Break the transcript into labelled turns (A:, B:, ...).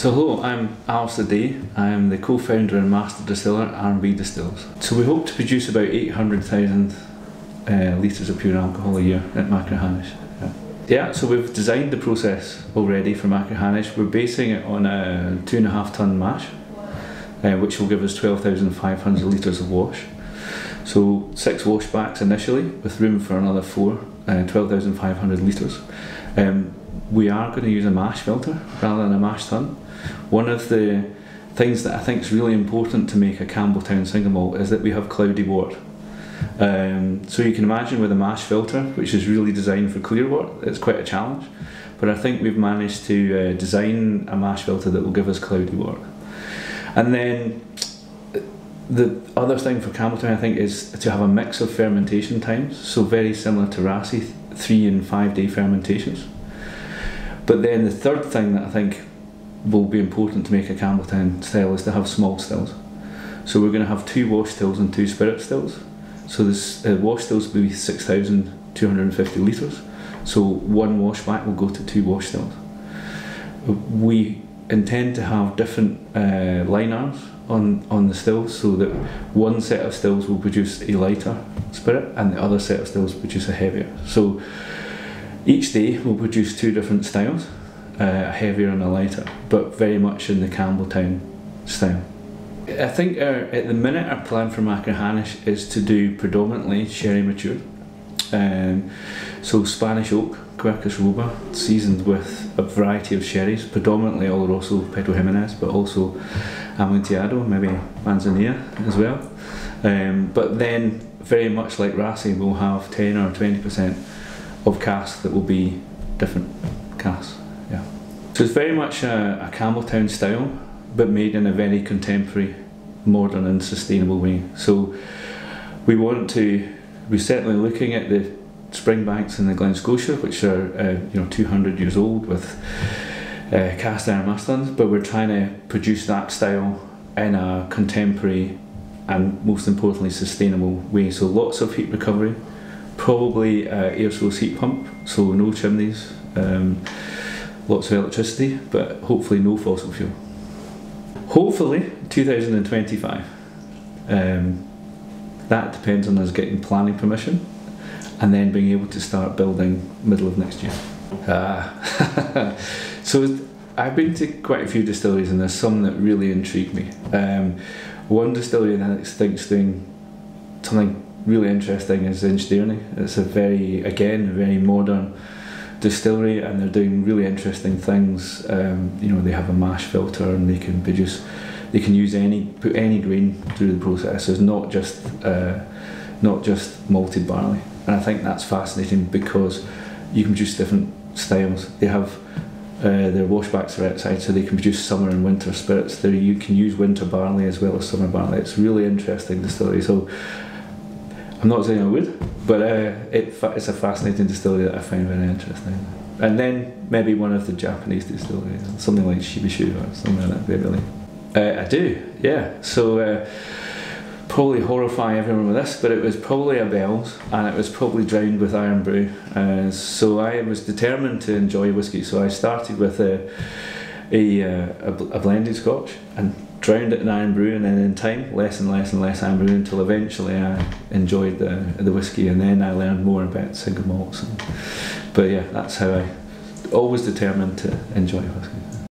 A: So hello, I'm Alistair Day. I'm the co-founder and master distiller at R&B Distills. So we hope to produce about 800,000 litres of pure alcohol a year at Machrihanish. Yeah, so we've designed the process already for Machrihanish. We're basing it on a 2.5 tonne mash, which will give us 12,500 litres of wash. So 6 washbacks initially, with room for another 4, 12,500 litres. We are going to use a mash filter rather than a mash tun. One of the things that I think is really important to make a Campbeltown single malt is that we have cloudy wort. So you can imagine with a mash filter, which is really designed for clear wort, it's quite a challenge. But I think we've managed to design a mash filter that will give us cloudy wort. And then the other thing for Campbeltown, I think, is to have a mix of fermentation times, so very similar to Raasay, 3 and 5 day fermentations. But then the third thing that I think will be important to make a Campbeltown style is to have small stills. So we're going to have 2 wash stills and 2 spirit stills. So this wash stills will be 6,250 litres. So 1 washback will go to 2 wash stills. We intend to have different line arms on the stills, so that one set of stills will produce a lighter spirit and the other set of stills produce a heavier. So each day we'll produce 2 different styles, a heavier and a lighter, but very much in the Campbeltown style. I think at the minute our plan for Machrihanish is to do predominantly sherry matured. So Spanish oak, Quercus robur, seasoned with a variety of sherries, predominantly Oloroso, Pedro Ximénez, but also Amontillado, maybe Manzanilla as well. But then, very much like Raasay, we'll have 10 or 20% of casks that will be different casks. Yeah. So it's very much a Campbeltown style, but made in a very contemporary, modern and sustainable way. So we're certainly looking at the Springbanks and the Glen Scotia, which are 200 years old, with cast iron mash tuns, but we're trying to produce that style in a contemporary and, most importantly, sustainable way. So lots of heat recovery, probably air source heat pump, so no chimneys, lots of electricity, but hopefully no fossil fuel. Hopefully 2025. That depends on us getting planning permission and then being able to start building middle of next year. So I've been to quite a few distilleries and there's some that really intrigue me. One distillery that I think's doing something really interesting is Inchdairney. It's a very modern distillery and they're doing really interesting things. They have a mash filter and they can use put any grain through the process. It's not just malted barley. And I think that's fascinating because you can produce different styles. They have their washbacks are outside, so they can produce summer and winter spirits. You can use winter barley as well as summer barley. It's really interesting distillery. So I'm not saying I would, but it's a fascinating distillery that I find very interesting. And then maybe one of the Japanese distilleries, something like Shibishu or something like that, really. I do, yeah. So probably horrify everyone with this, but it was probably a Bell's and it was probably drowned with iron brew. So I was determined to enjoy whiskey, so I started with a blended Scotch and drowned it in iron brew, and then in time less and less and less iron brew until eventually I enjoyed the whiskey, and then I learned more about single malts. But yeah, that's how I always determined to enjoy whiskey.